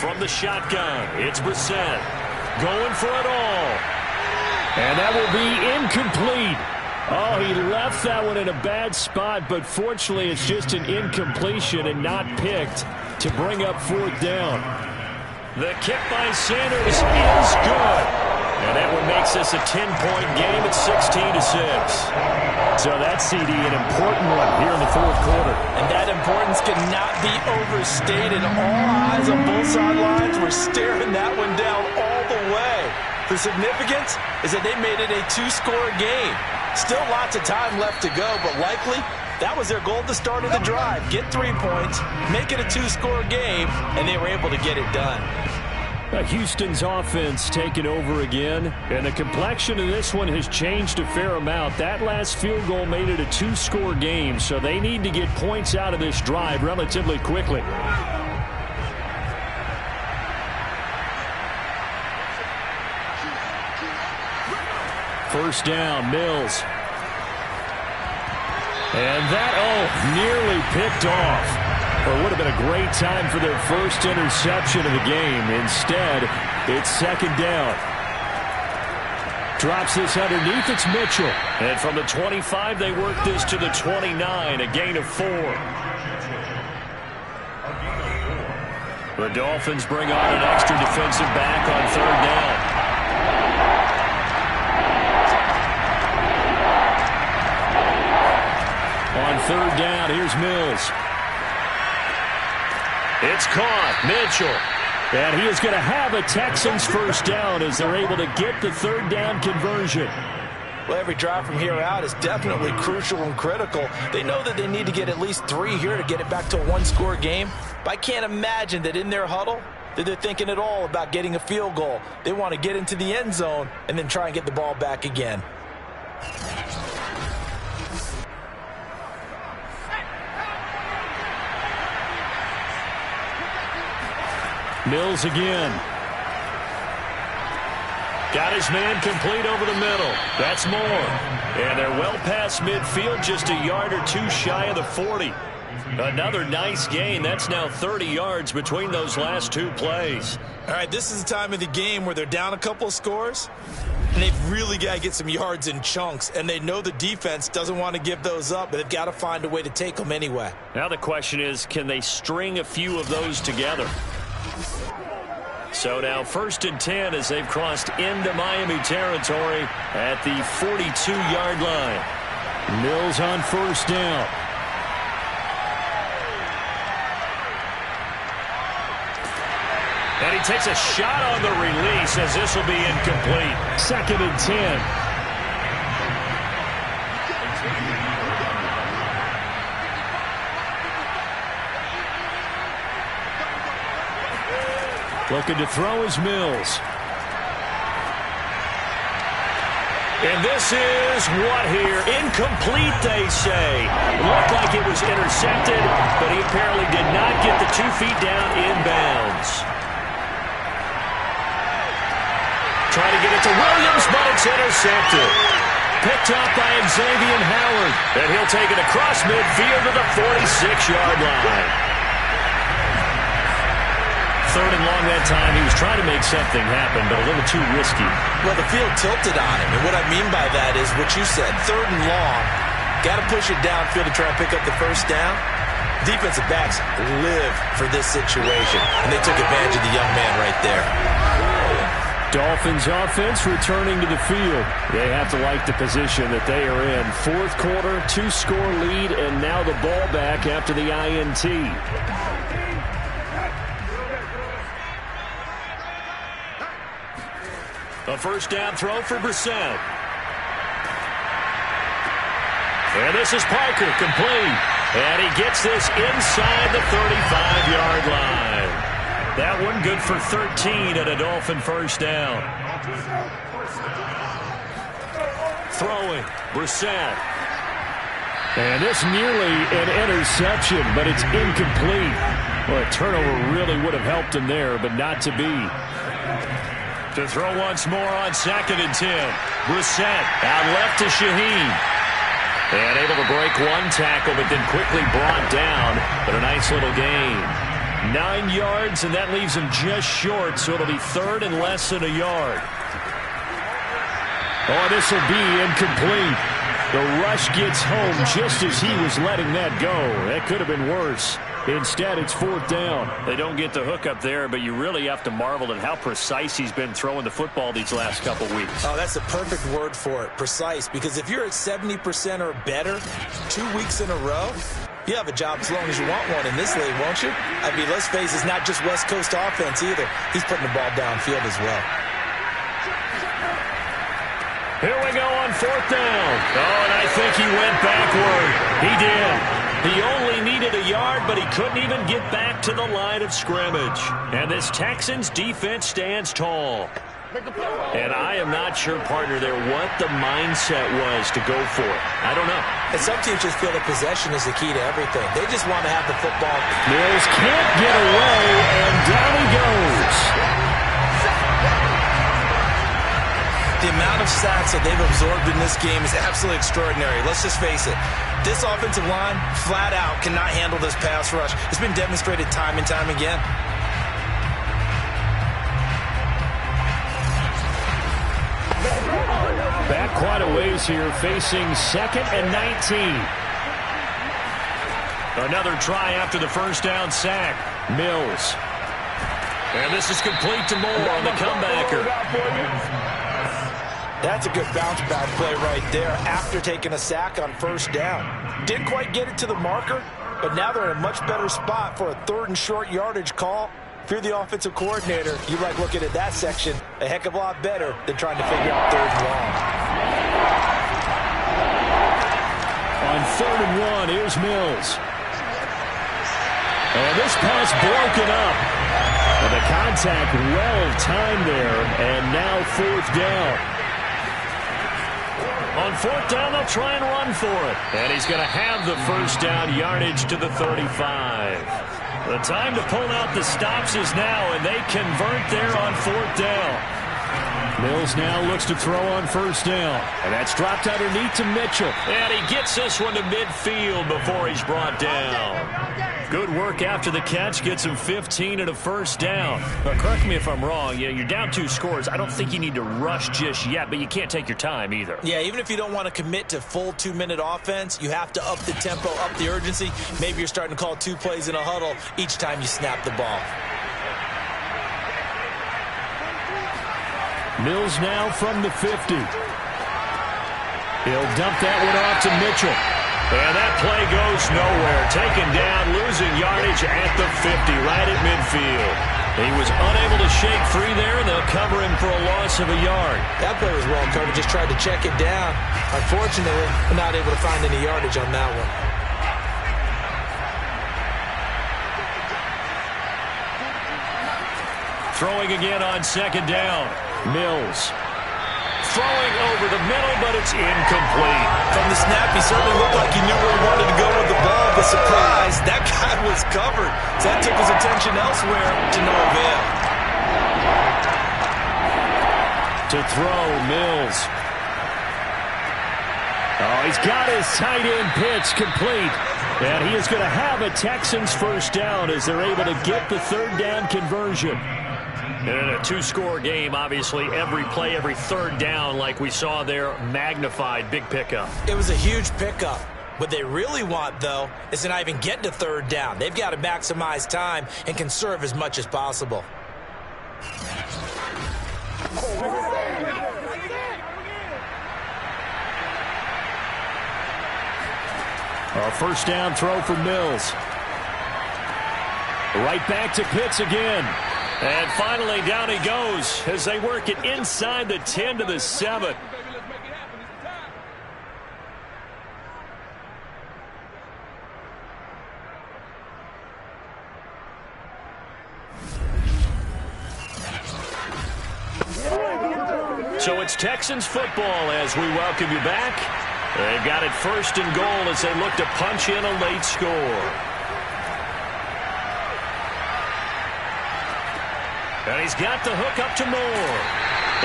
From the shotgun, it's Brissett. Going for it all. And that will be incomplete. Oh, he left that one in a bad spot, but fortunately it's just an incompletion and not picked to bring up 4th down. The kick by Sanders is good. And that one makes this a 10-point game at 16-6. So that CD, an important one here in the 4th quarter. And that importance cannot be overstated. All eyes on both sidelines were staring that one down all the way. The significance is that they made it a 2-score game. Still lots of time left to go, but likely that was their goal at the start of the drive. Get 3 points, make it a 2-score game, and they were able to get it done. Houston's offense taking over again, and the complexion of this one has changed a fair amount. That last field goal made it a 2-score game, so they need to get points out of this drive relatively quickly. First down, Mills. And that, nearly picked off. It would have been a great time for their first interception of the game. Instead, it's 2nd down. Drops this underneath. It's Mitchell. And from the 25, they work this to the 29, a gain of 4. The Dolphins bring on an extra defensive back on 3rd down. On 3rd down, here's Mills. It's caught. Mitchell. And he is going to have a Texans first down as they're able to get the 3rd down conversion. Well, every drive from here out is definitely crucial and critical. They know that they need to get at least 3 here to get it back to a 1-score game. But I can't imagine that in their huddle that they're thinking at all about getting a field goal. They want to get into the end zone and then try and get the ball back again. Mills again. Got his man complete over the middle. That's more. And they're well past midfield, just a yard or two shy of the 40. Another nice gain. That's now 30 yards between those last two plays. All right, this is the time of the game where they're down a couple of scores, and they've really got to get some yards in chunks, and they know the defense doesn't want to give those up, but they've got to find a way to take them anyway. Now the question is, can they string a few of those together? So now 1st and 10 as they've crossed into Miami territory at the 42-yard line. Mills on 1st down. And he takes a shot on the release as this will be incomplete. 2nd and 10. Looking to throw is Mills. And this is what here? Incomplete, they say. Looked like it was intercepted, but he apparently did not get the 2 feet down inbounds. Trying to get it to Williams, but it's intercepted. Picked up by Xavier Howard. And he'll take it across midfield to the 46-yard line. 3rd and long that time. He was trying to make something happen, but a little too risky. Well, the field tilted on him, and what I mean by that is what you said. 3rd and long, got to push it downfield to try and pick up the 1st down. Defensive backs live for this situation, and they took advantage of the young man right there. Dolphins offense returning to the field. They have to like the position that they are in. 4th quarter, 2-score lead, and now the ball back after the INT. A 1st down throw for Brissett. And this is Parker, complete. And he gets this inside the 35-yard line. That one good for 13 at a Dolphin 1st down. Throwing, Brissett. And this nearly an interception, but it's incomplete. Well, a turnover really would have helped him there, but not to be. To throw once more on 2nd and 10. Brissett out left to Shaheen. And able to break one tackle, but then quickly brought down. But a nice little gain. 9 yards, and that leaves him just short, so it'll be 3rd and less than a yard. Oh, this will be incomplete. The rush gets home just as he was letting that go. That could have been worse. Instead, it's 4th down. They don't get the hook up there, but you really have to marvel at how precise he's been throwing the football these last couple weeks. Oh, that's the perfect word for it, precise, because if you're at 70% or better 2 weeks in a row, you have a job as long as you want one in this league, won't you? I mean, let's face it, it's not just West Coast offense either. He's putting the ball downfield as well. Here we go on 4th down. Oh, and I think he went backward. He did. He only needed a yard, but he couldn't even get back to the line of scrimmage. And this Texans defense stands tall. And I am not sure, partner, there what the mindset was to go for it. I don't know. And some teams just feel that possession is the key to everything. They just want to have the football. Mills can't get away, and down he goes. The amount of sacks that they've absorbed in this game is absolutely extraordinary. Let's just face it. This offensive line, flat out, cannot handle this pass rush. It's been demonstrated time and time again. Back quite a ways here, facing 2nd and 19. Another try after the 1st down sack. Mills. And this is complete to Moore on the comebacker. That's a good bounce back play right there after taking a sack on 1st down. Didn't quite get it to the marker, but now they're in a much better spot for a 3rd and short yardage call. If you're the offensive coordinator, you like looking at that section a heck of a lot better than trying to figure out 3rd and long. On 3rd and 1, here's Mills. And this pass broken up. And the contact well timed there, and now 4th down. On fourth down, they'll try and run for it. And he's going to have the first down yardage to the 35. The time to pull out the stops is now, and they convert there on fourth down. Mills now looks to throw on first down. And that's dropped underneath to Mitchell. And he gets this one to midfield before he's brought down. Good work after the catch. Gets him 15 and a first down. But correct me if I'm wrong. You're down 2 scores. I don't think you need to rush just yet, but you can't take your time either. Yeah, even if you don't want to commit to full 2-minute offense, you have to up the tempo, up the urgency. Maybe you're starting to call 2 plays in a huddle each time you snap the ball. Mills now from the 50. He'll dump that one off to Mitchell. And that play goes nowhere. Taken down, losing yardage at the 50, right at midfield. He was unable to shake free there, and they'll cover him for a loss of a yard. That play was well covered. Just tried to check it down. Unfortunately, we're not able to find any yardage on that one. Throwing again on second down. Mills throwing over the middle, but it's incomplete. From the snap, he certainly looked like he knew where he wanted to go with the ball. The surprise, that guy was covered. So that took his attention elsewhere to no avail. To throw, Mills. Oh, he's got his tight end pitch complete. And he is going to have a Texans first down as they're able to get the third down conversion. In a 2-score game, obviously, every play, every third down, like we saw there, magnified, big pickup. It was a huge pickup. What they really want, though, is to not even get to third down. They've got to maximize time and conserve as much as possible. A first down throw for Mills. Right back to Pitts again. And finally, down he goes as they work it inside the 10 to the 7. So it's Texans football as we welcome you back. They've got it first and goal as they look to punch in a late score. And he's got the hook up to Moore.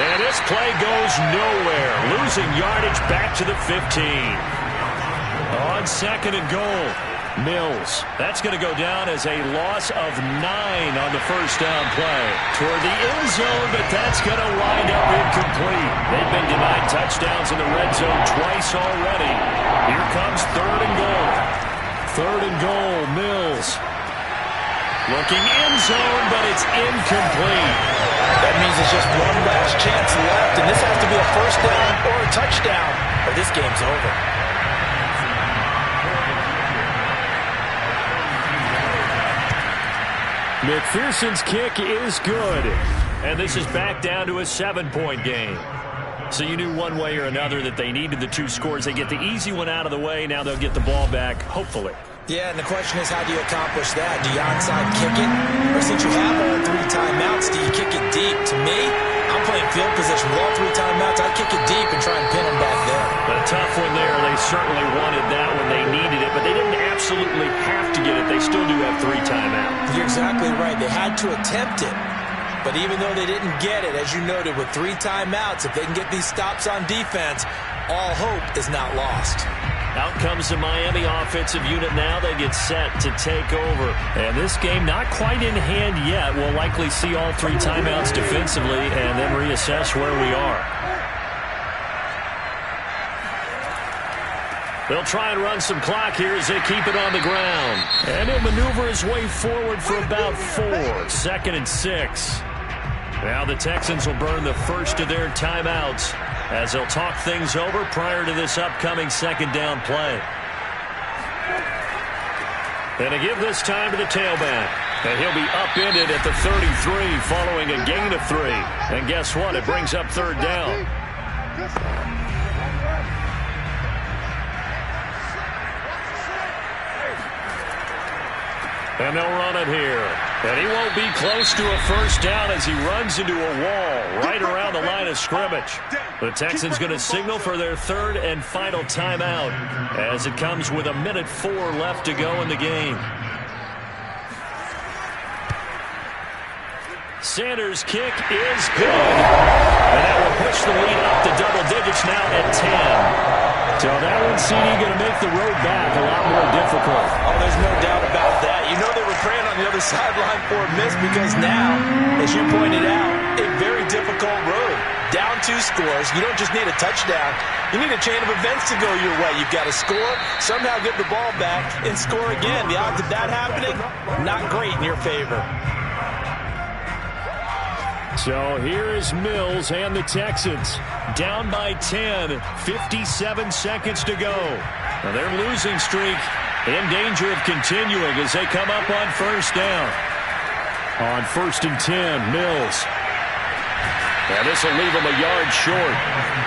And this play goes nowhere. Losing yardage back to the 15. On second and goal, Mills. That's going to go down as a loss of 9 on the first down play. Toward the end zone, but that's going to wind up incomplete. They've been denied touchdowns in the red zone twice already. Here comes third and goal. Third and goal, Mills. Looking end zone, but it's incomplete. That means it's just one last chance left, and this has to be a first down or a touchdown, or this game's over. McPherson's kick is good. And this is back down to a 7-point game. So you knew one way or another that they needed the 2 scores. They get the easy one out of the way. Now they'll get the ball back, hopefully. Yeah, and the question is, how do you accomplish that? Do you onside kick it? Or since you have all 3 timeouts, do you kick it deep? To me, I'm playing field position. With all 3 timeouts, I'd kick it deep and try and pin them back there. A tough one there. They certainly wanted that when they needed it, but they didn't absolutely have to get it. They still do have 3 timeouts. You're exactly right. They had to attempt it. But even though they didn't get it, as you noted, with 3 timeouts, if they can get these stops on defense, all hope is not lost. Out comes the Miami offensive unit now. They get set to take over. And this game not quite in hand yet. We'll likely see all 3 timeouts defensively and then reassess where we are. They'll try and run some clock here as they keep it on the ground. And he'll maneuver his way forward for about 4. Second and 6. Now the Texans will burn the first of their timeouts as they'll talk things over prior to this upcoming second down play. And to give this time to the tailback. And he'll be upended at the 33 following a gain of 3. And guess what? It brings up third down. And they'll run it here. And he won't be close to a first down as he runs into a wall right around the line of scrimmage. The Texans going to signal for their third and final timeout as it comes with 1:04 left to go in the game. Sanders' kick is good. And that will push the lead up to double digits now at 10. So that one, CD, going to make the road back a lot more difficult. Oh, there's no doubt about that. You know they were praying on the other sideline for a miss because now, as you pointed out, a very difficult road. Down 2 scores. You don't just need a touchdown. You need a chain of events to go your way. You've got to score, somehow get the ball back, and score again. The odds of that happening, not great in your favor. So here is Mills and the Texans. Down by 10, 57 seconds to go. Now their losing streak in danger of continuing as they come up on first down. On 1st and 10, Mills. And this will leave him a yard short.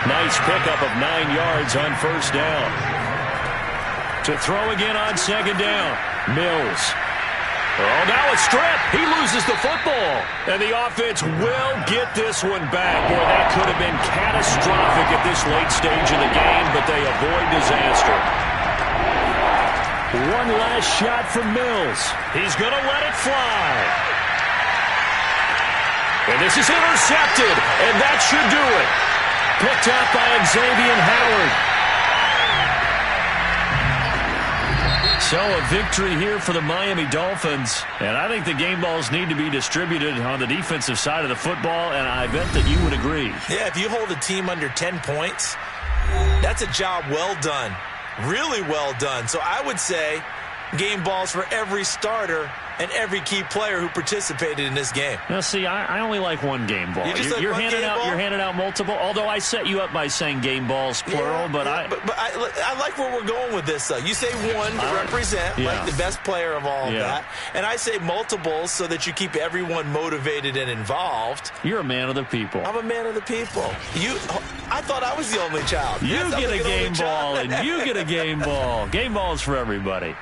Nice pickup of 9 yards on first down. To throw again on 2nd down, Mills. Oh, now a strip. He loses the football. And the offense will get this one back. Boy, that could have been catastrophic at this late stage of the game, but they avoid disaster. One last shot from Mills. He's going to let it fly. And this is intercepted, and that should do it. Picked up by Xavier Howard. So a victory here for the Miami Dolphins. And I think the game balls need to be distributed on the defensive side of the football, and I bet that you would agree. Yeah, if you hold a team under 10 points, that's a job well done. Really well done. So I would say game balls for every starter and every key player who participated in this game. Now, see, I only like one game ball. You're handing out multiple. Although I set you up by saying game balls plural, but I like where we're going with this. Though you say one to represent like the best player of all of that, and I say multiples so that you keep everyone motivated and involved. You're a man of the people. I'm a man of the people. I thought I was the only child. You get a game ball, and you get a game ball. Game balls for everybody.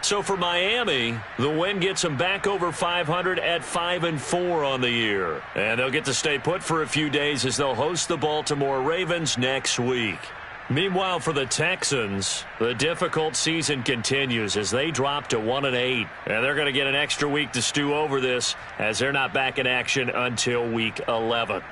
So for Miami, the win gets them back over 500 at 5-4 on the year. And they'll get to stay put for a few days as they'll host the Baltimore Ravens next week. Meanwhile, for the Texans, the difficult season continues as they drop to 1-8. And they're going to get an extra week to stew over this as they're not back in action until week 11.